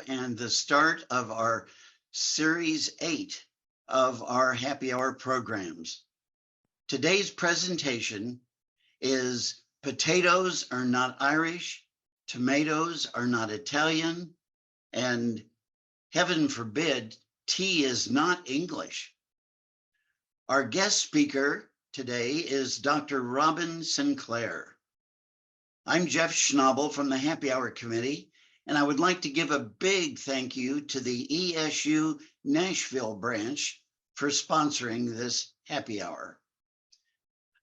and the start of our Series 8 of our happy hour programs. Today's presentation is Potatoes Are Not Irish, Tomatoes Are Not Italian, and heaven forbid, tea is not English. Our guest speaker today is Dr. Robin Sinclair. I'm Jeff Schnabel from the Happy Hour Committee, and I would like to give a big thank you to the ESU Nashville branch for sponsoring this happy hour.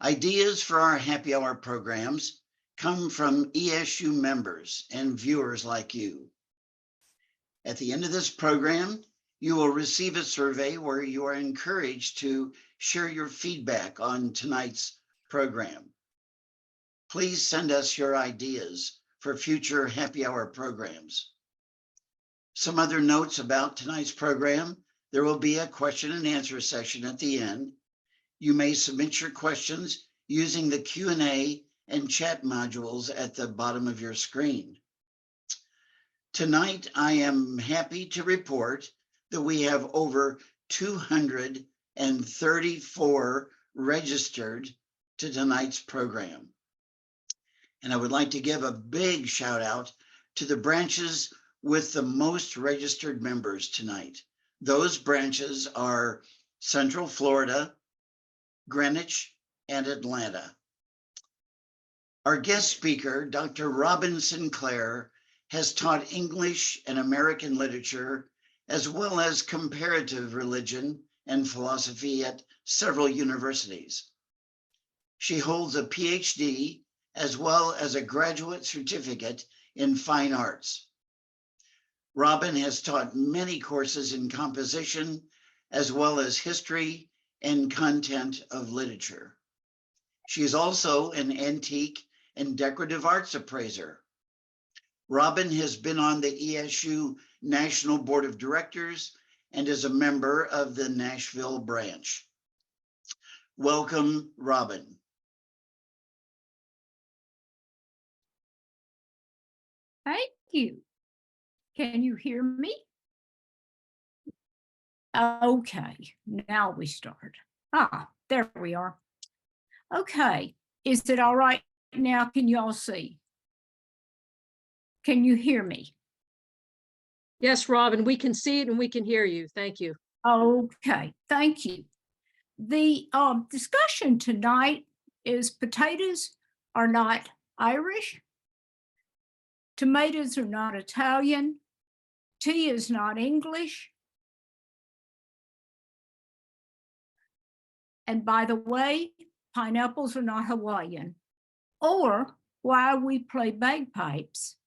Ideas for our happy hour programs come from ESU members and viewers like you. At the end of this program, you will receive a survey where you are encouraged to share your feedback on tonight's program. Please send us your ideas for future happy hour programs. Some other notes about tonight's program: there will be a question and answer session at the end. You may submit your questions using the Q&A and chat modules at the bottom of your screen. Tonight, I am happy to report that we have over 234 registered to tonight's program. And I would like to give a big shout out to the branches with the most registered members tonight. Those branches are Central Florida, Greenwich, and Atlanta. Our guest speaker, Dr. Robin Sinclair, has taught English and American literature, as well as comparative religion and philosophy at several universities. She holds a PhD as well as a graduate certificate in fine arts. Robin has taught many courses in composition, as well as history and content of literature. She is also an antique and decorative arts appraiser. Robin has been on the ESU National Board of Directors and is a member of the Nashville branch. Welcome, Robin. Thank you. Can you hear me? Okay, now we start. There we are. Okay, is it all right now? Can you all see? Can you hear me? Yes, Robin, we can see it and we can hear you. Thank you. Okay, thank you. The discussion tonight is potatoes are not Irish, tomatoes are not Italian, tea is not English. And by the way, pineapples are not Hawaiian, or why we play bagpipes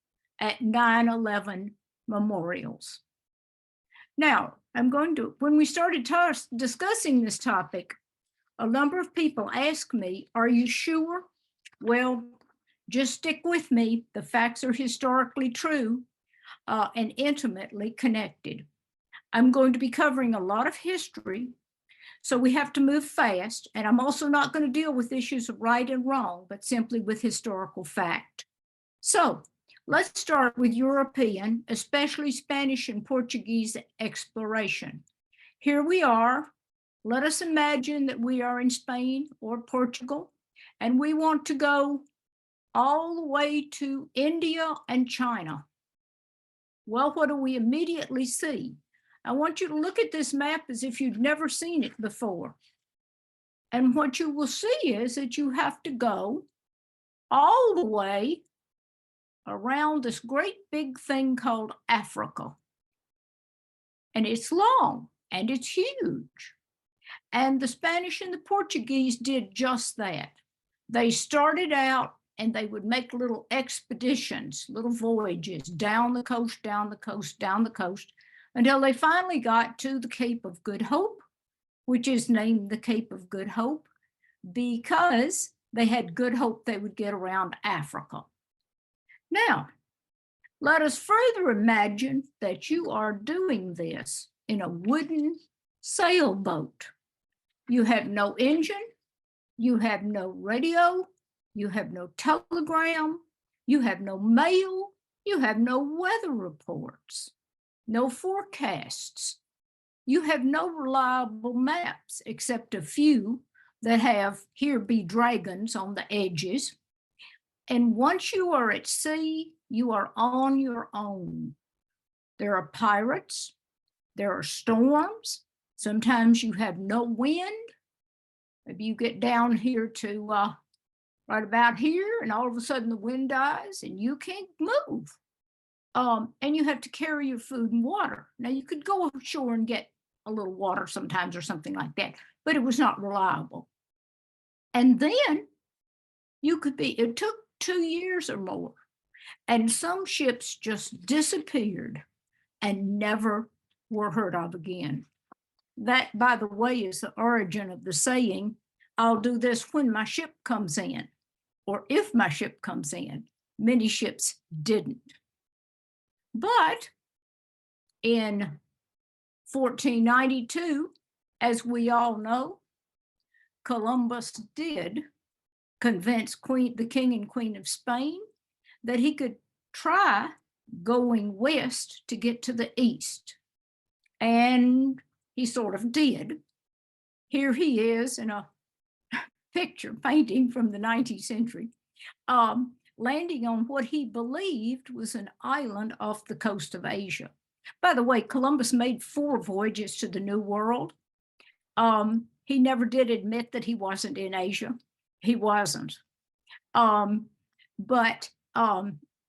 at 9/11 memorials. Now, when we started discussing this topic, a number of people asked me, are you sure? Well, just stick with me. The facts are historically true and intimately connected. I'm going to be covering a lot of history, so we have to move fast. And I'm also not going to deal with issues of right and wrong, but simply with historical fact. So let's start with European, especially Spanish and Portuguese exploration. Here we are. Let us imagine that we are in Spain or Portugal, and we want to go all the way to India and China. Well, what do we immediately see? I want you to look at this map as if you've never seen it before. And what you will see is that you have to go all the way around this great big thing called Africa. And it's long and it's huge. And the Spanish and the Portuguese did just that. They started out and they would make little expeditions, little voyages down the coast, down the coast, down the coast, until they finally got to the Cape of Good Hope, which is named the Cape of Good Hope because they had good hope they would get around Africa. Now, let us further imagine that you are doing this in a wooden sailboat. You have no engine, you have no radio, you have no telegram, you have no mail, you have no weather reports. no forecasts. You have no reliable maps except a few that have "here be dragons" on the edges. And once you are at sea, you are on your own. There are pirates, there are storms. Sometimes you have no wind. Maybe you get down here to right about here, and all of a sudden the wind dies and you can't move. And you have to carry your food and water. Now, you could go ashore and get a little water sometimes or something like that, but it was not reliable. And then it took 2 years or more, and some ships just disappeared and never were heard of again. That, by the way, is the origin of the saying, "I'll do this when my ship comes in," or "if my ship comes in." Many ships didn't. But in 1492, as we all know, Columbus did convince the King and Queen of Spain that he could try going west to get to the east. And he sort of did. Here he is in a picture painting from the 19th century, landing on what he believed was an island off the coast of Asia. By the way, Columbus made 4 voyages to the New World. He never did admit that he wasn't in Asia. He wasn't. But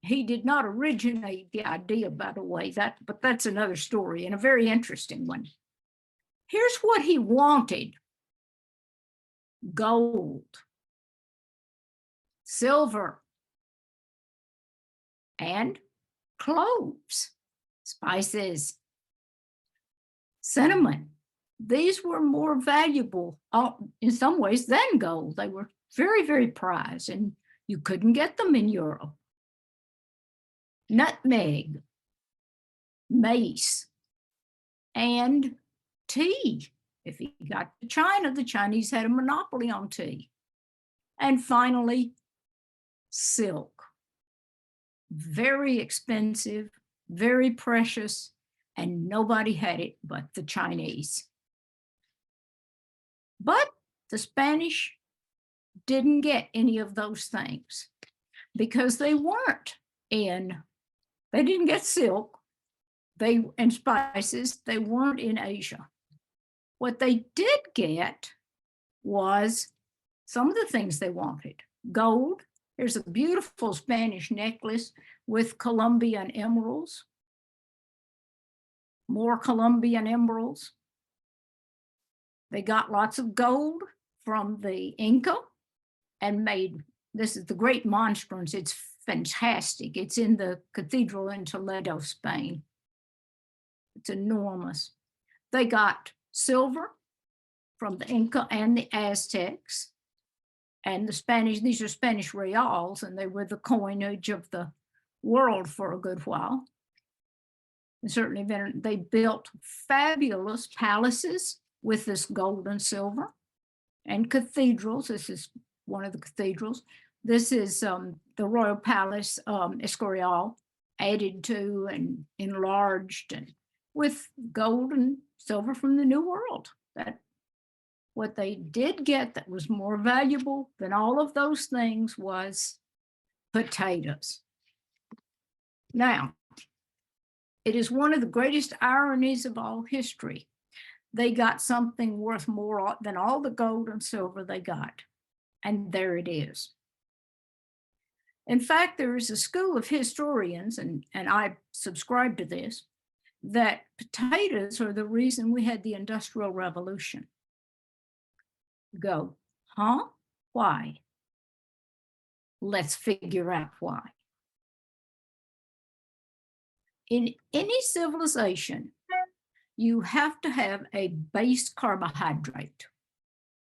he did not originate the idea, by the way, but that's another story and a very interesting one. Here's what he wanted: gold, silver, and cloves, spices, cinnamon. These were more valuable in some ways than gold. They were very, very prized, and you couldn't get them in Europe. Nutmeg, mace, and tea. If he got to China, the Chinese had a monopoly on tea. And finally, silk. Very expensive, very precious, and nobody had it but the Chinese. But the Spanish didn't get any of those things because they didn't get silk and spices. They weren't in Asia. What they did get was some of the things they wanted: gold. Here's a beautiful Spanish necklace with Colombian emeralds, more Colombian emeralds. They got lots of gold from the Inca and this is the Great Monstrance. It's fantastic. It's in the cathedral in Toledo, Spain. It's enormous. They got silver from the Inca and the Aztecs. And the Spanish, these are Spanish reals, and they were the coinage of the world for a good while. And certainly they built fabulous palaces with this gold and silver, and cathedrals. This is one of the cathedrals. This is the Royal Palace, Escorial, added to and enlarged, and with gold and silver from the New World. What they did get that was more valuable than all of those things was potatoes. Now, it is one of the greatest ironies of all history. They got something worth more than all the gold and silver they got. And there it is. In fact, there is a school of historians, and I subscribe to this, that potatoes are the reason we had the Industrial Revolution. Go, huh? Why? Let's figure out why. In any civilization, you have to have a base carbohydrate.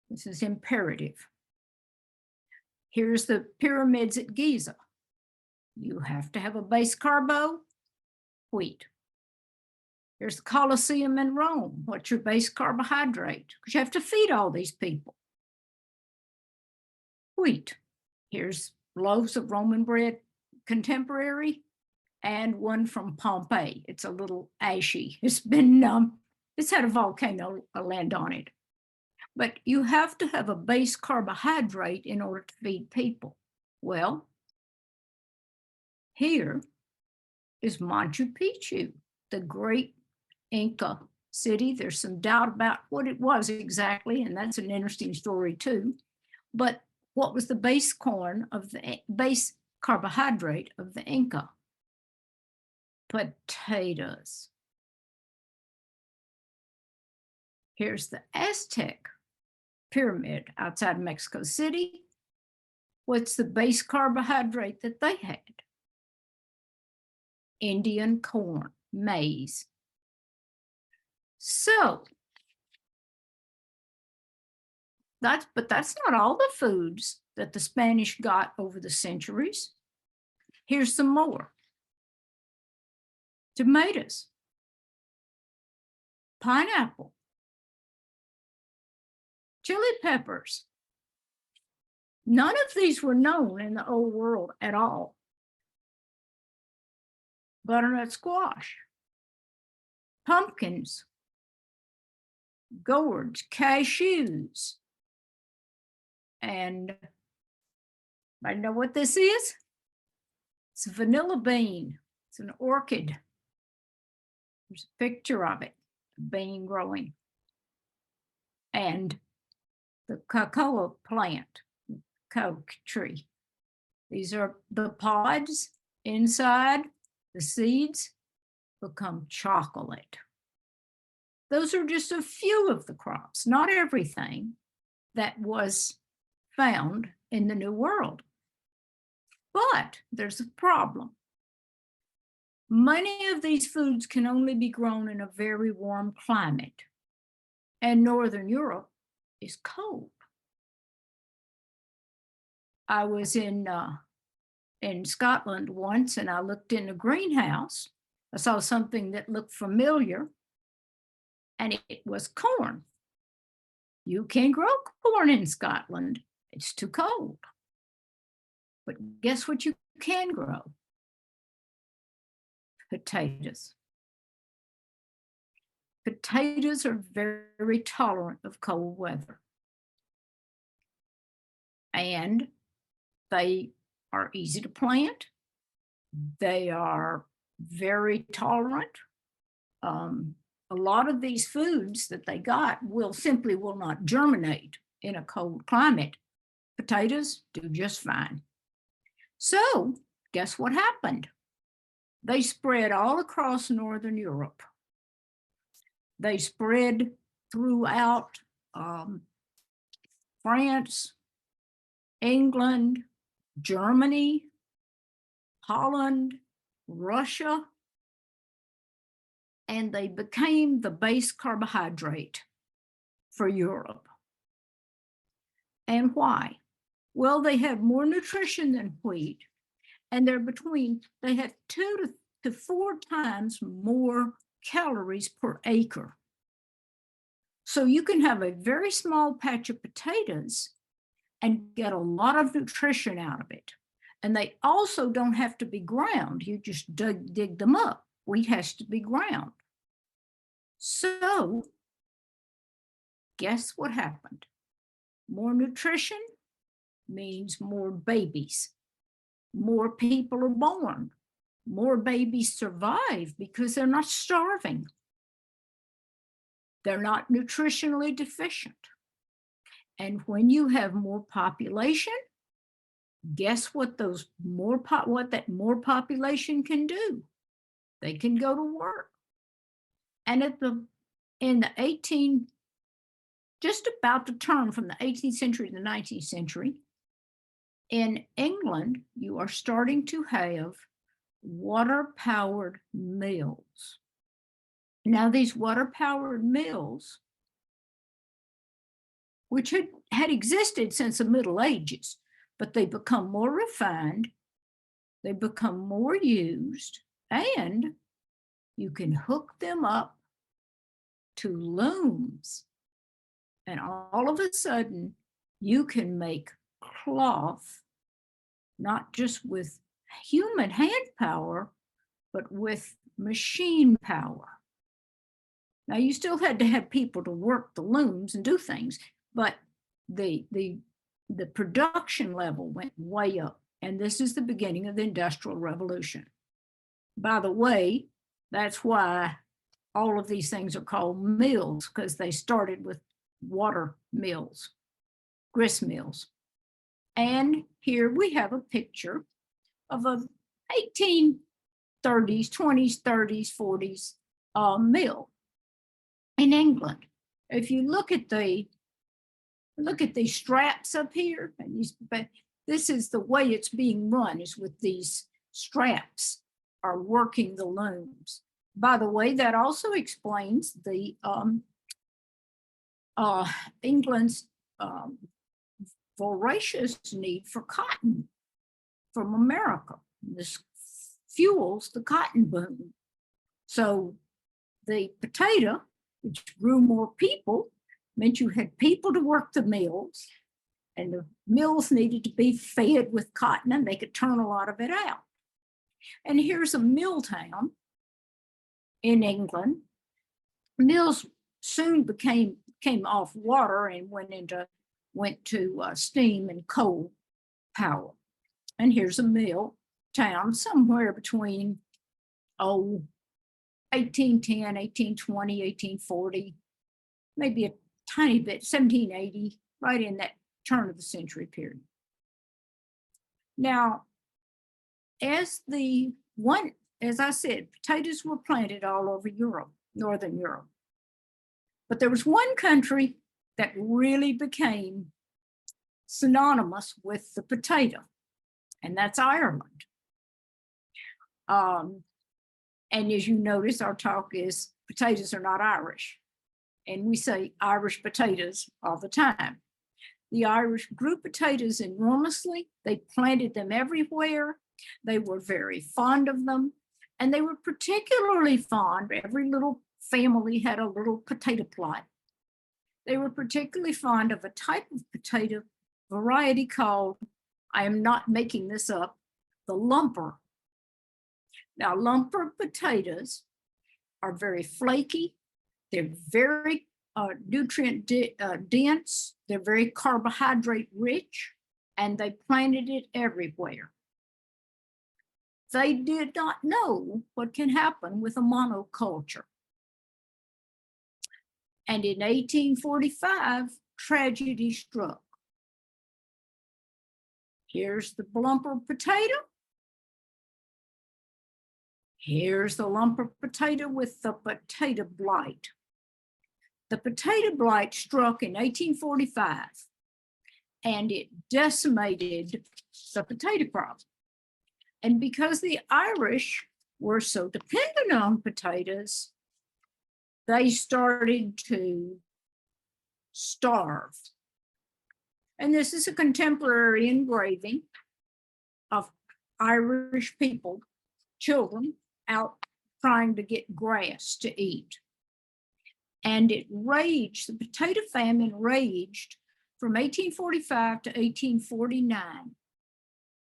This is imperative. Here's the pyramids at Giza. You have to have a base carbo, wheat. Here's the Colosseum in Rome. What's your base carbohydrate? Because you have to feed all these people. Wheat. Here's loaves of Roman bread, contemporary, and one from Pompeii. It's a little ashy. It's had a volcano land on it. But you have to have a base carbohydrate in order to feed people. Well, here is Machu Picchu, the great Inca city. There's some doubt about what it was exactly, and that's an interesting story too. But what was the base base carbohydrate of the Inca? Potatoes. Here's the Aztec pyramid outside Mexico City. What's the base carbohydrate that they had? Indian corn, maize. So but that's not all the foods that the Spanish got over the centuries. Here's some more. Tomatoes, pineapple, chili peppers. None of these were known in the old world at all. Butternut squash, pumpkins, gourds, cashews, and I know what this is. It's a vanilla bean. It's an orchid. There's a picture of it, a bean growing. And the cocoa plant, coke tree. These are the pods inside. The seeds become chocolate. Those are just a few of the crops, not everything that was found in the New World. But there's a problem. Many of these foods can only be grown in a very warm climate, and Northern Europe is cold. I was in Scotland once, and I looked in a greenhouse. I saw something that looked familiar, and it was corn. You can grow corn in Scotland. It's too cold. But guess what you can grow? Potatoes. Potatoes are very tolerant of cold weather. And they are easy to plant. They are very tolerant. A lot of these foods that they got will not germinate in a cold climate. Potatoes do just fine. So guess what happened? They spread all across Northern Europe. They spread throughout France, England, Germany, Holland, Russia, and they became the base carbohydrate for Europe. And why? Well, they have more nutrition than wheat, and they have 2 to 4 times more calories per acre. So you can have a very small patch of potatoes and get a lot of nutrition out of it. And they also don't have to be ground. You just dig them up. Wheat has to be ground. So guess what happened? More nutrition means more babies. More people are born. More babies survive because they're not starving. They're not nutritionally deficient. And when you have more population, guess what that more population can do? They can go to work. And just about to turn from the 18th century to the 19th century, in England, you are starting to have water-powered mills. Now, these water-powered mills, which had existed since the Middle Ages, but they become more refined, they become more used, and you can hook them up to looms. And all of a sudden, you can make cloth, not just with human hand power, but with machine power. Now, you still had to have people to work the looms and do things, but the production level went way up. And this is the beginning of the Industrial Revolution. By the way, that's why all of these things are called mills, because they started with water mills, grist mills. And here we have a picture of a 1830s, 20s, 30s, 40s mill in England. If you look at the straps up here, but this is the way it's being run, is with these straps are working the looms. By the way, that also explains the England's voracious need for cotton from America. This fuels the cotton boom. So the potato, which grew more people, meant you had people to work the mills, and the mills needed to be fed with cotton, and they could turn a lot of it out. And here's a mill town in England. Mills soon came off water and went to steam and coal power. And here's a mill town somewhere between 1810, 1820, 1840, maybe a tiny bit, 1780, right in that turn of the century period. Now, as I said, potatoes were planted all over Europe, Northern Europe. But there was one country that really became synonymous with the potato, and that's Ireland. And as you notice, our talk is potatoes are not Irish. And we say Irish potatoes all the time. The Irish grew potatoes enormously. They planted them everywhere. They were very fond of them. And they were particularly fond, every little family had a little potato plot. They were particularly fond of a type of potato variety called, I am not making this up, the lumper. Now, lumper potatoes are very flaky. They're very nutrient dense. They're very carbohydrate rich, and they planted it everywhere. They did not know what can happen with a monoculture. And in 1845, tragedy struck. Here's the lumper potato. Here's the lumper potato with the potato blight. The potato blight struck in 1845, and it decimated the potato crop. And because the Irish were so dependent on potatoes, they started to starve. And this is a contemporary engraving of Irish people, children, out trying to get grass to eat. And it raged, the potato famine raged from 1845 to 1849.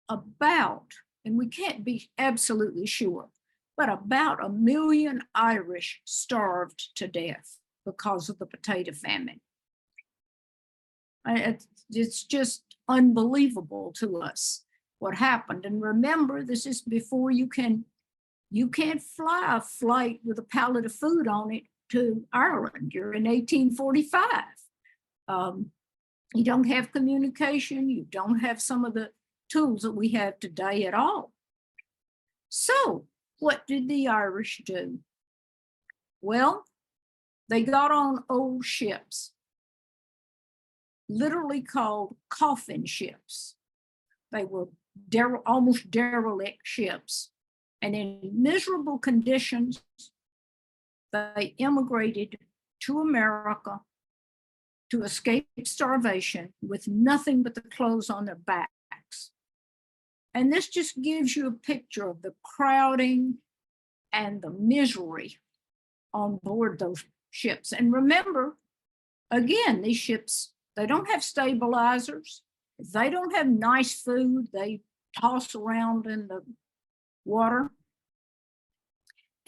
About, and we can't be absolutely sure, but about 1 million Irish starved to death because of the potato famine. It's just unbelievable to us what happened. And remember, this is before you can't fly a flight with a pallet of food on it to Ireland. You're in 1845. You don't have communication. You don't have some of the tools that we have today at all. So what did the Irish do? Well, they got on old ships, literally called coffin ships. They were almost derelict ships. And in miserable conditions, they immigrated to America to escape starvation with nothing but the clothes on their backs. And this just gives you a picture of the crowding and the misery on board those ships. And remember, again, these ships, they don't have stabilizers. They don't have nice food. They toss around in the water.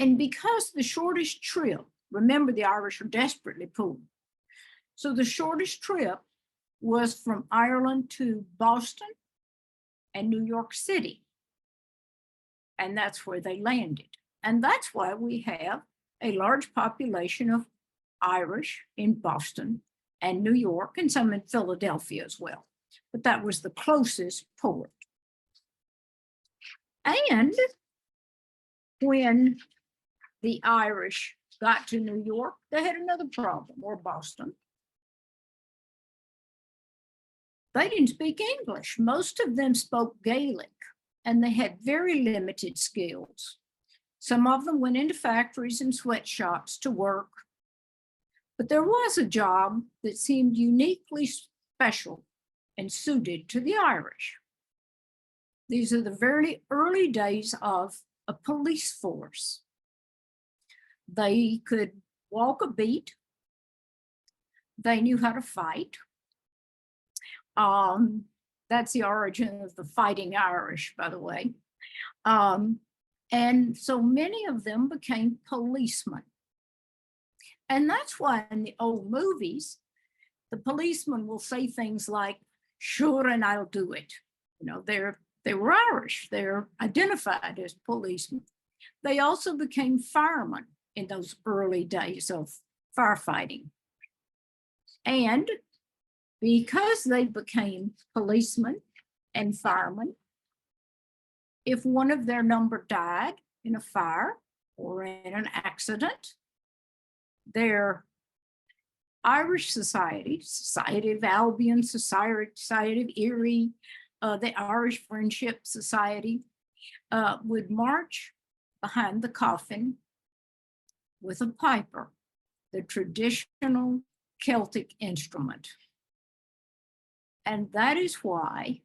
And because the shortest trip, remember the Irish are desperately poor. So the shortest trip was from Ireland to Boston and New York City. And that's where they landed. And that's why we have a large population of Irish in Boston and New York, and some in Philadelphia as well. But that was the closest port. And when the Irish got to New York, they had another problem, or Boston. They didn't speak English. Most of them spoke Gaelic, and they had very limited skills. Some of them went into factories and sweatshops to work. But there was a job that seemed uniquely special and suited to the Irish. These are the very early days of a police force. They could walk a beat. They knew how to fight. That's the origin of the Fighting Irish, by the way. And so many of them became policemen. And that's why in the old movies, the policeman will say things like, "Sure, and I'll do it." You know, they were Irish. They're identified as policemen. They also became firemen in those early days of firefighting. And because they became policemen and firemen, if one of their number died in a fire or in an accident, their Irish Society, Society of Albion, Society of Erie, the Irish Friendship Society, would march behind the coffin with a piper, the traditional Celtic instrument. And that is why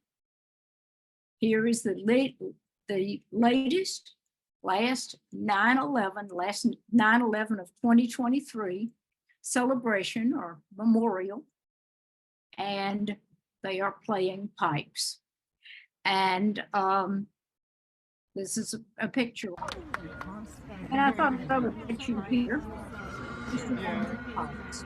here is the last 9/11 of 2023 celebration or memorial, and they are playing pipes. And this is a picture. And I thought I would let you hear just the pipes.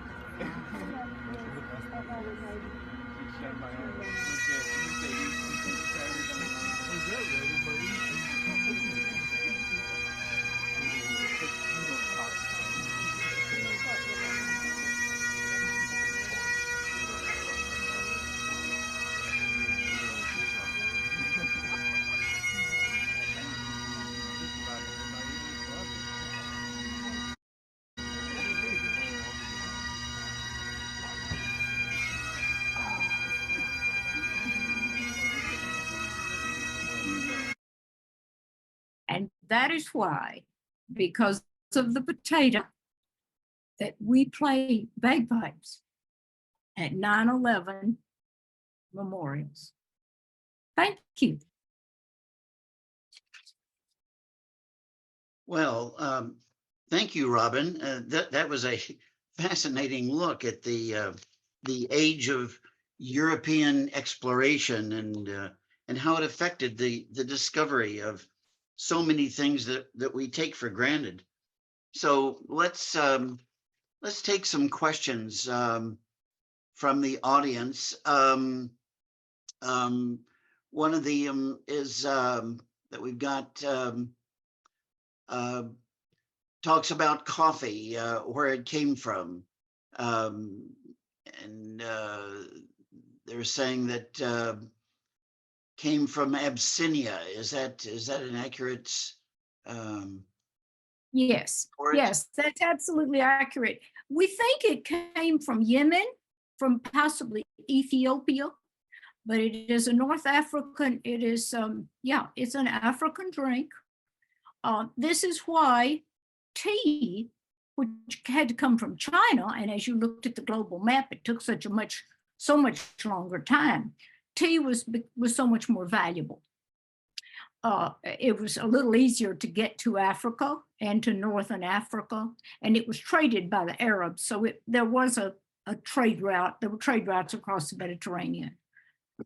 And that is why, because of the potato, that we play bagpipes at 9/11 memorials. Thank you. Well, thank you, Robin. That was a fascinating look at the age of European exploration and how it affected the discovery of so many things that we take for granted. So let's take some questions from the audience. One of the is that we've got talks about coffee, where it came from, and they're saying that came from Abyssinia. Is that an accurate? Yes, Origin? yes, that's absolutely accurate. We think it came from Yemen, from possibly Ethiopia, but it is a North African, it is, it's an African drink. This is why tea, which had to come from China, and as you looked at the global map, it took so much longer time. Tea was so much more valuable. It was a little easier to get to Africa and to Northern Africa, and it was traded by the Arabs. So there was a trade route. There were trade routes across the Mediterranean.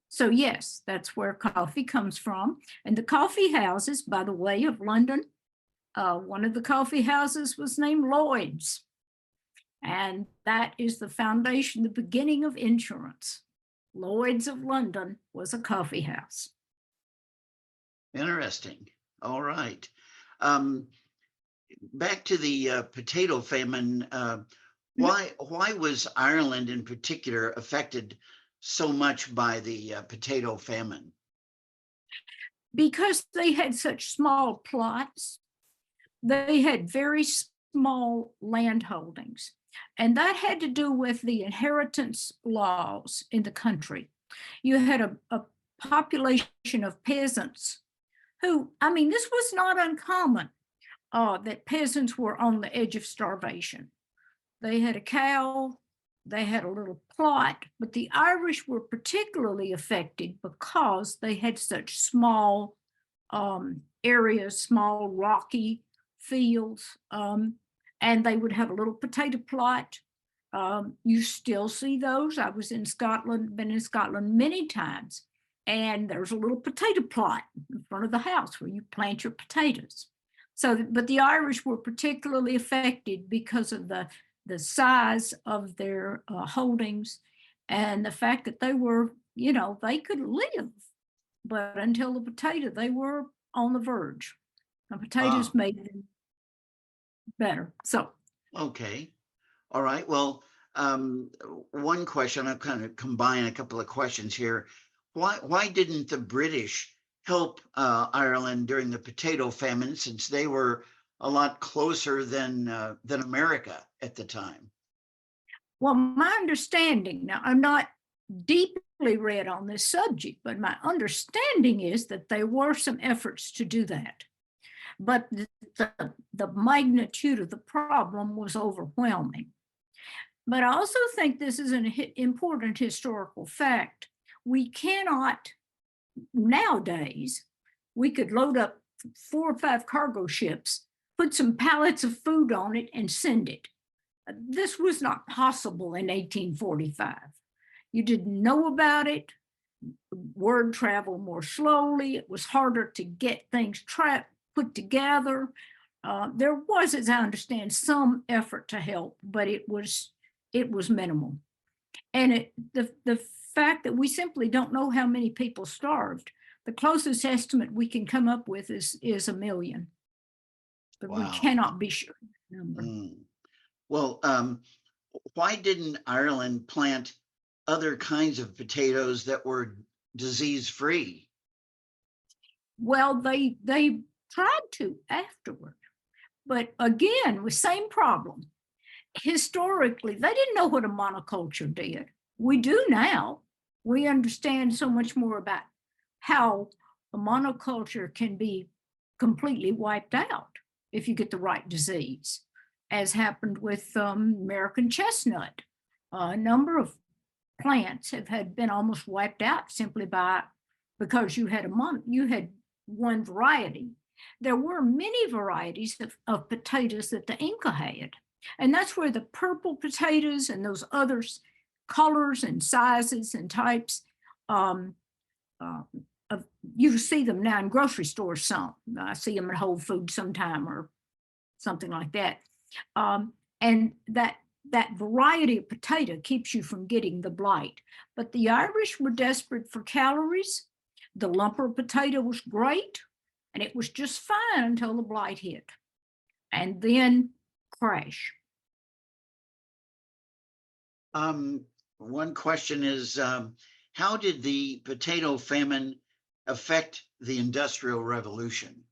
So yes, that's where coffee comes from. And the coffee houses, by the way, of London One of the coffee houses was named Lloyd's. And that is the foundation, the beginning of insurance. Lloyd's of London was a coffee house. Interesting. All right. Back to the potato famine. Why was Ireland in particular affected so much by the potato famine? Because they had such small plots, they had very small land holdings. And that had to do with the inheritance laws in the country. You had a population of peasants who, I mean, this was not uncommon, that peasants were on the edge of starvation. They had a cow, they had a little plot, but the Irish were particularly affected because they had such small areas, small rocky fields, and they would have a little potato plot. You still see those. I was in Scotland, been in Scotland many times, and there's a little potato plot in front of the house where you plant your potatoes. So, but the Irish were particularly affected because of the size of their holdings and the fact that they were, you know, they could live, but until the potato, they were on the verge. The potatoes made them better. So, okay. All right. Well, one question, I'll kind of combine a couple of questions here. Why didn't the British help Ireland during the potato famine, since they were a lot closer than America at the time? well, my understanding, now I'm not deeply read on this subject, but my understanding is that there were some efforts to do that. But the magnitude of the problem was overwhelming. But I also think this is an important historical fact. We cannot, nowadays, we could load up 4 or 5 cargo ships, put some pallets of food on it and send it. This was not possible in 1845. You didn't know about it. Word traveled more slowly. It was harder to get things put together. There was, as I understand, some effort to help, but it was minimal. And the fact that we simply don't know how many people starved, the closest estimate we can come up with is 1 million, but we cannot be sure of the number. Well, why didn't Ireland plant other kinds of potatoes that were disease-free? Well, they tried to afterward, but again, with same problem. Historically, they didn't know what a monoculture did. We do now. We understand so much more about how a monoculture can be completely wiped out if you get the right disease, as happened with American chestnut. A number of plants have been almost wiped out simply because you had one variety. There were many varieties of potatoes that the Inca had. And that's where the purple potatoes and those other colors and sizes and types, you see them now in grocery stores some. I see them at Whole Foods sometime or something like that. And that variety of potato keeps you from getting the blight. But the Irish were desperate for calories. The lumper potato was great, and it was just fine until the blight hit. And then crash. One question is, how did the potato famine affect the Industrial Revolution?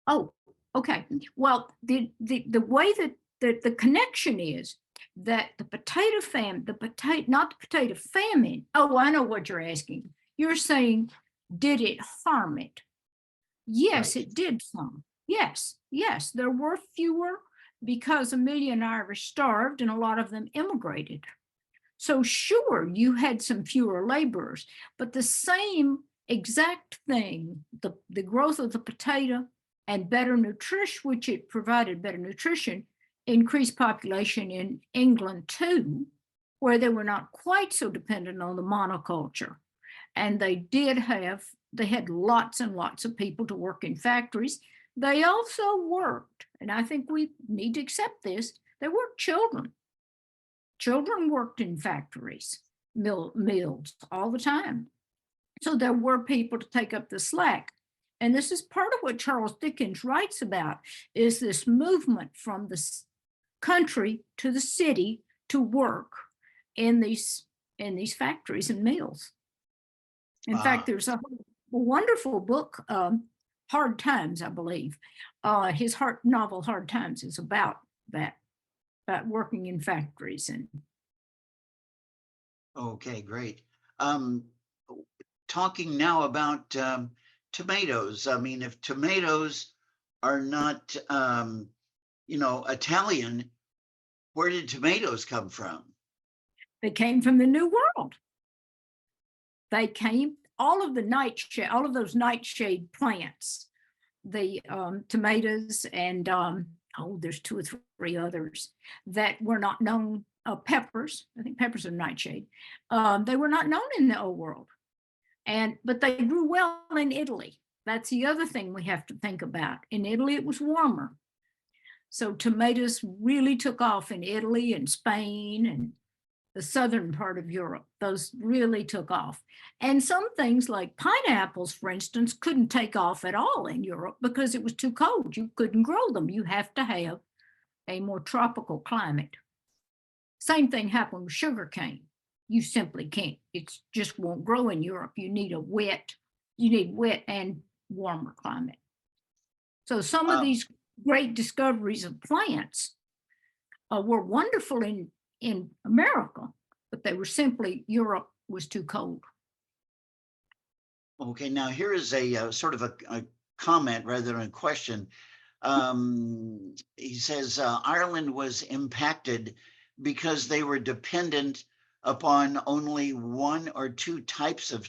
Oh, okay. Well, the way that the connection is that the potato famine, not the potato famine. Oh, I know what you're asking. You're saying, did it harm it? Yes, Right. it did some. Yes, there were fewer because 1 million Irish starved and a lot of them immigrated. So sure, you had some fewer laborers, but the same exact thing, the growth of the potato and better nutrition, which it provided better nutrition, increased population in England too, where they were not quite so dependent on the monoculture. And they had lots and lots of people to work in factories. They also worked, and I think we need to accept this, they worked children. Children worked in factories, mills all the time. So there were people to take up the slack. And this is part of what Charles Dickens writes about, is this movement from the country to the city to work in these factories and mills. In fact, there's a wonderful book, Hard Times, I believe. His novel Hard Times is about that, about working in factories. And Okay, great. Talking now about tomatoes. I mean, if tomatoes are not, Italian, where did tomatoes come from? they came from the New World. They came, all of those nightshade plants, the tomatoes and there's 2 or 3 others that were not known. Peppers, I think peppers are nightshade. They were not known in the old world, but they grew well in Italy. That's the other thing we have to think about. In Italy, it was warmer, so tomatoes really took off in Italy and Spain and the southern part of Europe. Those really took off. And some things like pineapples, for instance, couldn't take off at all in Europe because it was too cold. You couldn't grow them. You have to have a more tropical climate. Same thing happened with sugarcane. You simply can't. It just won't grow in Europe. You need wet and warmer climate. So some of these great discoveries of plants were wonderful in America, but they were simply, Europe was too cold. Okay, now here is a sort of a comment rather than a question. He says Ireland was impacted because they were dependent upon only 1 or 2 types of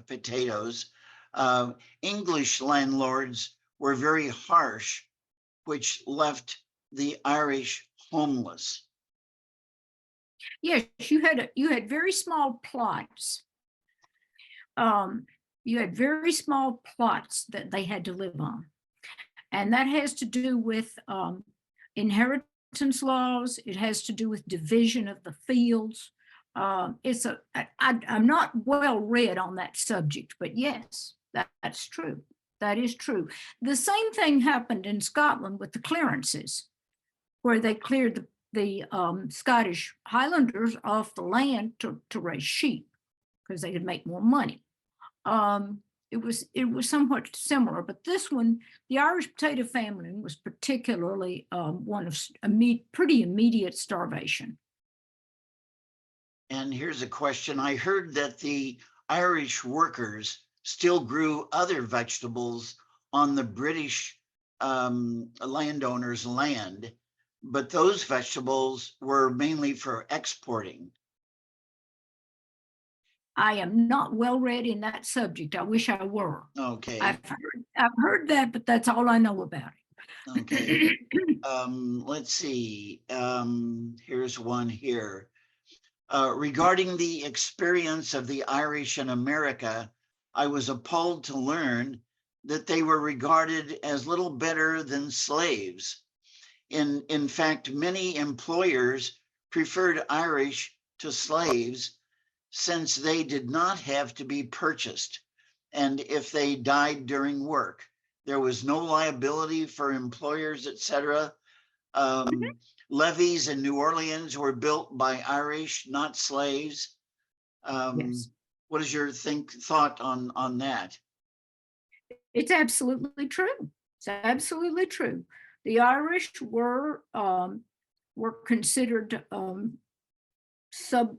potatoes. English landlords were very harsh, which left the Irish homeless. Yes, you had very small plots. You had very small plots that they had to live on. And that has to do with inheritance laws. It has to do with division of the fields. I'm not well read on that subject, but yes, that's true. That is true. The same thing happened in Scotland with the clearances, where they cleared the Scottish Highlanders off the land to raise sheep because they could make more money. It was somewhat similar, but this one, the Irish potato famine, was particularly one of pretty immediate starvation. And here's a question. I heard that the Irish workers still grew other vegetables on the British landowners' land, but those vegetables were mainly for exporting. I am not well read in that subject. I wish I were. Okay. I've heard that, but that's all I know about it. Okay. Let's see. Here's one here. Regarding the experience of the Irish in America, I was appalled to learn that they were regarded as little better than slaves. In fact, many employers preferred Irish to slaves since they did not have to be purchased. And if they died during work, there was no liability for employers, etc. Levees in New Orleans were built by Irish, not slaves. Yes. What is your thought on that? It's absolutely true. It's absolutely true. The Irish were considered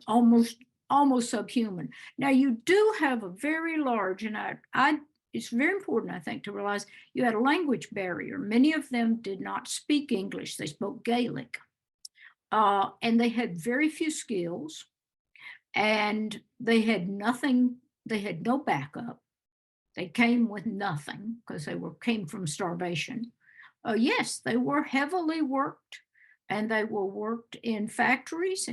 almost subhuman. Now you do have a very large, and it's very important, I think, to realize you had a language barrier. Many of them did not speak English; they spoke Gaelic, and they had very few skills, and they had nothing. They had no backup. They came with nothing because they came from starvation. Yes, they were heavily worked, and they were worked in factories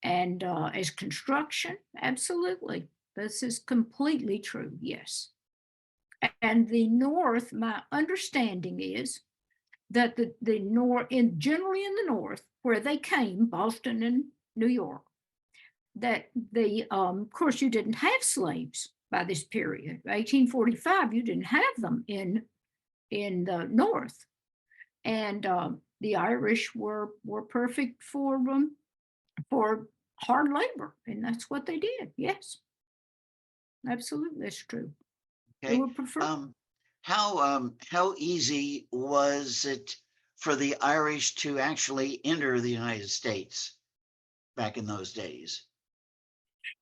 and as construction. Absolutely, this is completely true. Yes, And the North, my understanding is that the North, generally in the North, where they came, Boston and New York, that of course, you didn't have slaves by this period. 1845, you didn't have them in the North, and the Irish were perfect for hard labor, and that's what they did. Yes, absolutely, that's true. They Okay. were preferred. How easy was it for the Irish to actually enter the United States back in those days?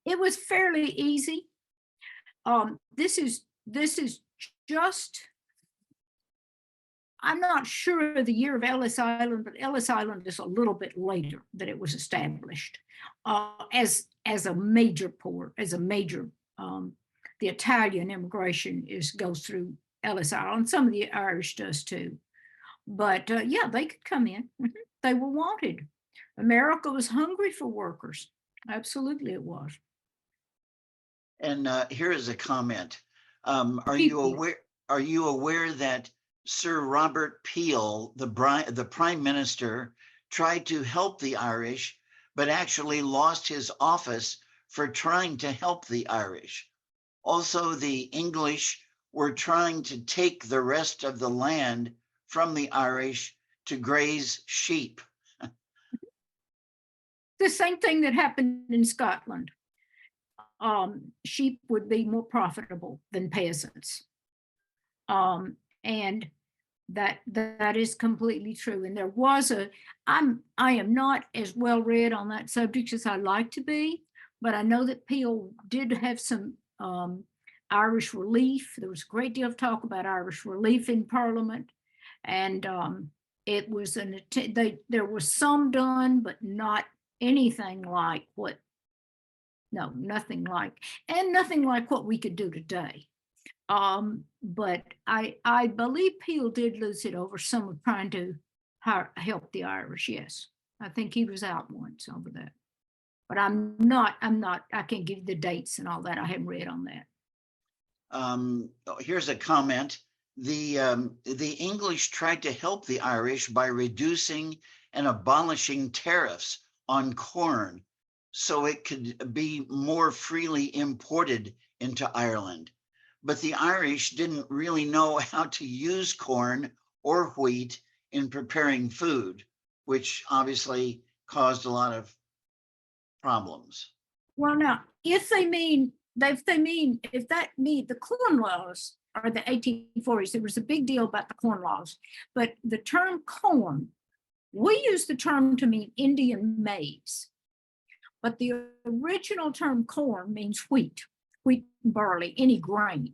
It was fairly easy. This is just, I'm not sure of the year of Ellis Island, but Ellis Island is a little bit later that it was established as a major port, as a major. The Italian immigration goes through Ellis Island. Some of the Irish does too. But yeah, they could come in. They were wanted. America was hungry for workers. Absolutely, it was. And here is a comment. Are you aware that Sir Robert Peel, the Prime Minister, tried to help the Irish, but actually lost his office for trying to help the Irish? Also, the English were trying to take the rest of the land from the Irish to graze sheep. The same thing that happened in Scotland. Sheep would be more profitable than peasants. And that is completely true. And there was I am not as well read on that subject as I'd like to be, but I know that Peel did have some Irish relief. There was a great deal of talk about Irish relief in Parliament, and it was there was some done, but not anything like nothing like what we could do today. But I believe Peel did lose it over some of trying to help the Irish. Yes, I think he was out once over that. But I can't give you the dates and all that. I haven't read on that. Here's a comment. The English tried to help the Irish by reducing and abolishing tariffs on corn so it could be more freely imported into Ireland. But the Irish didn't really know how to use corn or wheat in preparing food, which obviously caused a lot of problems. Well, now, if that mean the corn laws are the 1840s, there was a big deal about the corn laws, but the term corn, we use the term to mean Indian maize, but the original term corn means wheat and barley, any grain.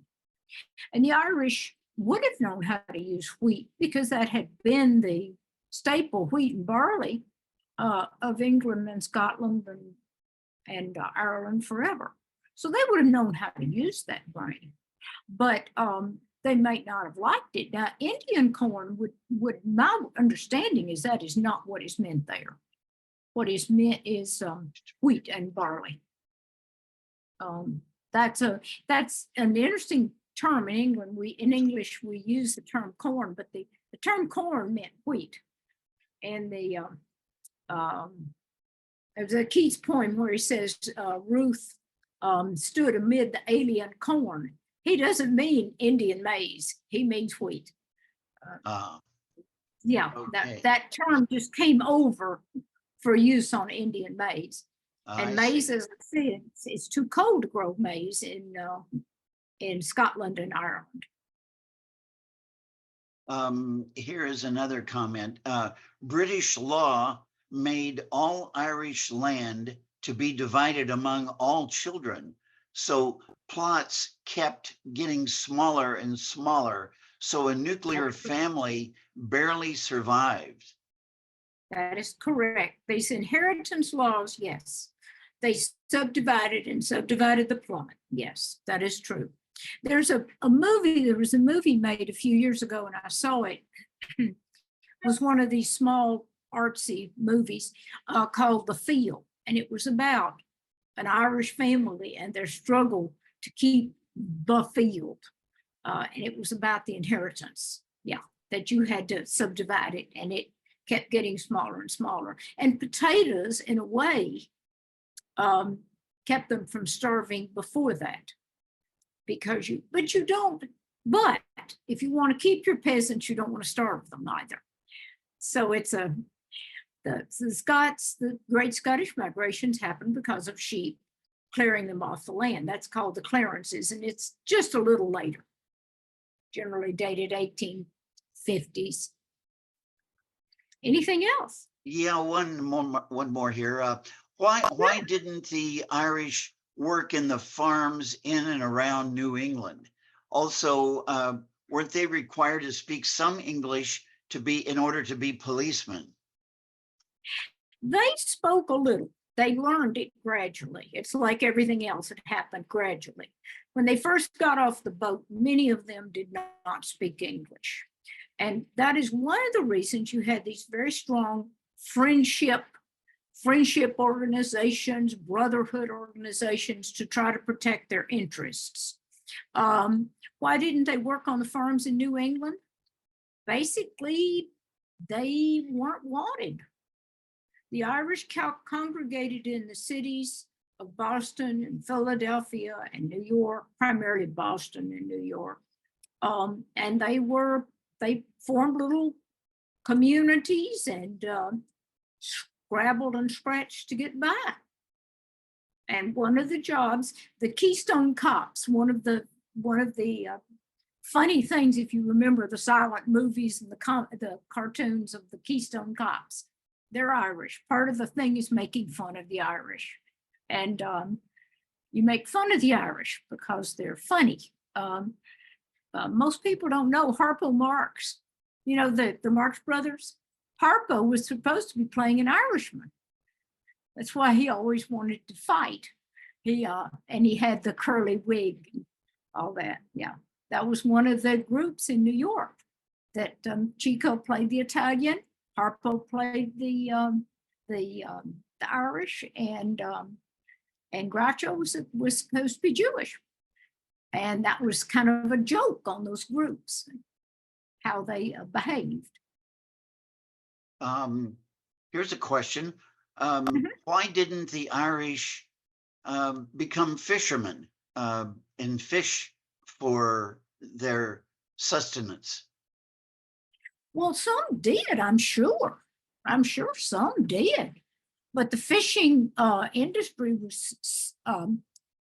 And the Irish would have known how to use wheat because that had been the staple, wheat and barley, of England and Scotland and Ireland forever. So they would have known how to use that grain, but they might not have liked it. Now, Indian corn would my understanding is that is not what is meant there. What is meant is wheat and barley. That's an interesting term in England. In English we use the term corn, but the term corn meant wheat. And there's a Keats poem where he says Ruth stood amid the alien corn. He doesn't mean Indian maize. He means wheat. Yeah, okay. that term just came over for use on Indian maize. And maize, as I said, it's too cold to grow maize in Scotland and Ireland. Here is another comment. British law made all Irish land to be divided among all children. So plots kept getting smaller and smaller. So a nuclear family barely survived. That is correct. These inheritance laws, yes. They subdivided the plot. Yes, that is true. There was a movie made a few years ago, and I saw it. It was one of these small artsy movies called The Field, and it was about an Irish family and their struggle to keep the field. And it was about the inheritance. Yeah, that you had to subdivide it, and it kept getting smaller and smaller. And potatoes, in a way, kept them from starving before that, because but if you want to keep your peasants, you don't want to starve them either. So it's the Great Scottish Migrations happened because of sheep clearing them off the land. That's called the clearances, and it's just a little later, generally dated 1850s. Anything else? Yeah, one more here. Why didn't the Irish work in the farms in and around New England? Also, weren't they required to speak some English in order to be policemen? They spoke a little. They learned it gradually. It's like everything else, it happened gradually. When they first got off the boat, many of them did not speak English. And that is one of the reasons you had these very strong friendship organizations, brotherhood organizations, to try to protect their interests. Why didn't they work on the farms in New England? Basically, they weren't wanted. The Irish congregated in the cities of Boston and Philadelphia and New York, primarily Boston and New York. And they formed little communities and scrabbled and scratched to get by. And one of the jobs, the Keystone Cops, one of the funny things, if you remember the silent movies and the cartoons of the Keystone Cops, they're Irish. Part of the thing is making fun of the Irish. And you make fun of the Irish because they're funny. Most people don't know Harpo Marx, the Marx Brothers. Harpo was supposed to be playing an Irishman. That's why he always wanted to fight. And he had the curly wig and all that. Yeah, that was one of the groups in New York that Chico played the Italian, Harpo played the Irish, and Groucho was supposed to be Jewish. And that was kind of a joke on those groups, how they behaved. Here's a question. Why didn't the Irish become fishermen and fish for their sustenance? Well, some did, I'm sure. I'm sure some did. But the fishing industry was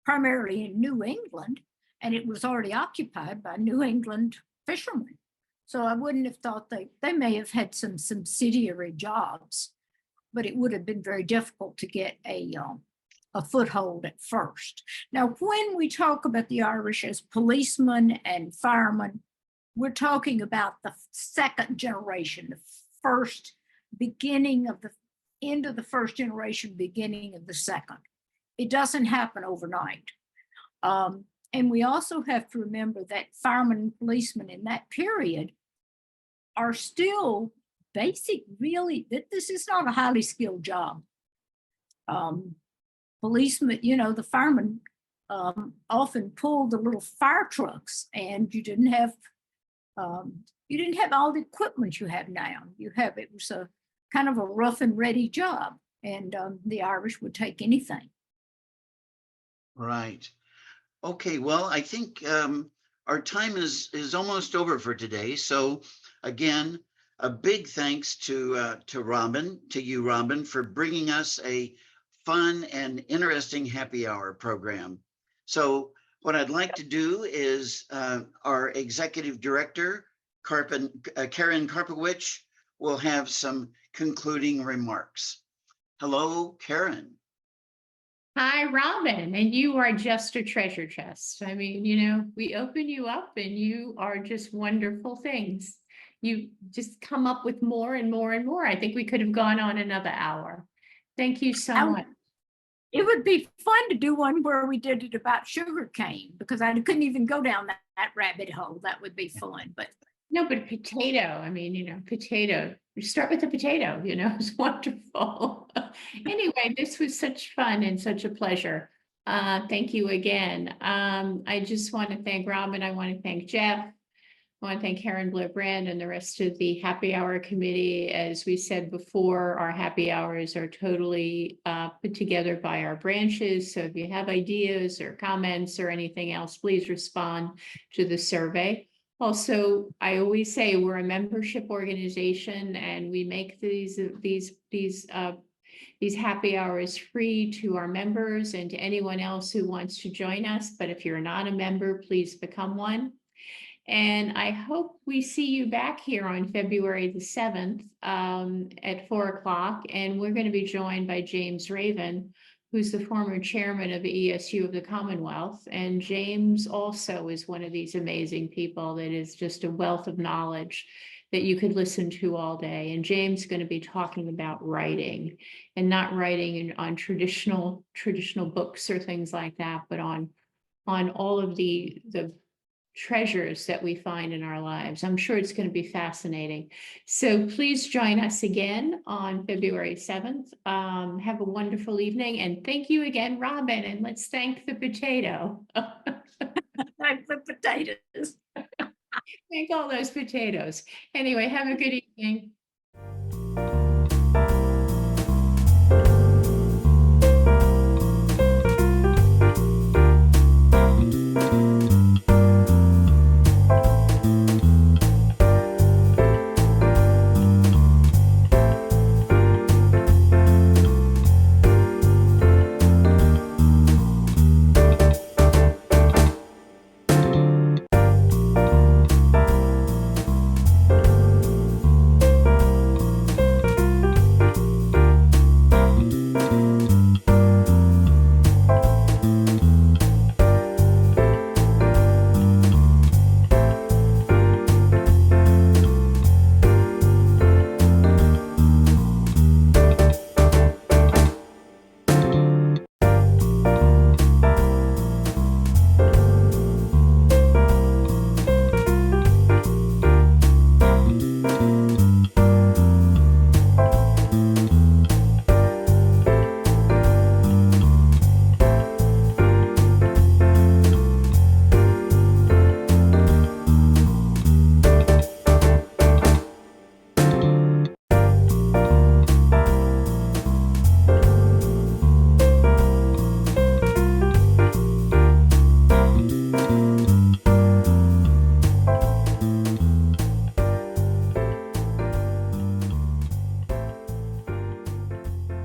primarily in New England, and it was already occupied by New England fishermen. So I wouldn't have thought they may have had some subsidiary jobs, but it would have been very difficult to get a foothold at first. Now, when we talk about the Irish as policemen and firemen, we're talking about the second generation, the first beginning of the end of the first generation, beginning of the second. It doesn't happen overnight. And we also have to remember that firemen and policemen in that period are still basic, really, that this is not a highly skilled job. Policemen, the firemen often pulled the little fire trucks, and you didn't have all the equipment you have now. It was a kind of a rough and ready job, and the Irish would take anything. Right. Okay, well, I think our time is almost over for today. So again, a big thanks to you, Robin, for bringing us a fun and interesting happy hour program. So what I'd like to do is our executive director, Karen Karpowicz, will have some concluding remarks. Hello, Karen. Hi, Robin, and you are just a treasure chest. I mean, we open you up and you are just wonderful things. You just come up with more and more and more. I think we could have gone on another hour. Thank you so much. It would be fun to do one where we did it about sugarcane, because I couldn't even go down that rabbit hole. That would be fun, but. No, but potato, potato. You start with the potato, it's wonderful. Anyway, this was such fun and such a pleasure. Thank you again. I just want to thank Robin. I want to thank Jeff. I want to thank Karen Blair-Brand and the rest of the happy hour committee. As we said before, our happy hours are totally put together by our branches. So if you have ideas or comments or anything else, please respond to the survey. Also, I always say we're a membership organization and we make these happy hours free to our members and to anyone else who wants to join us. But if you're not a member, please become one. And I hope we see you back here on February the 7th at 4 o'clock. And we're going to be joined by James Raven, who's the former chairman of the ESU of the Commonwealth. And James also is one of these amazing people that is just a wealth of knowledge that you could listen to all day. And James is going to be talking about writing, and not writing on traditional books or things like that, but on all of the treasures that we find in our lives. I'm sure it's going to be fascinating. So please join us again on February 7th. Have a wonderful evening. And thank you again, Robin. And let's thank the potato. Thank the potatoes. Thank all those potatoes. Anyway, have a good evening.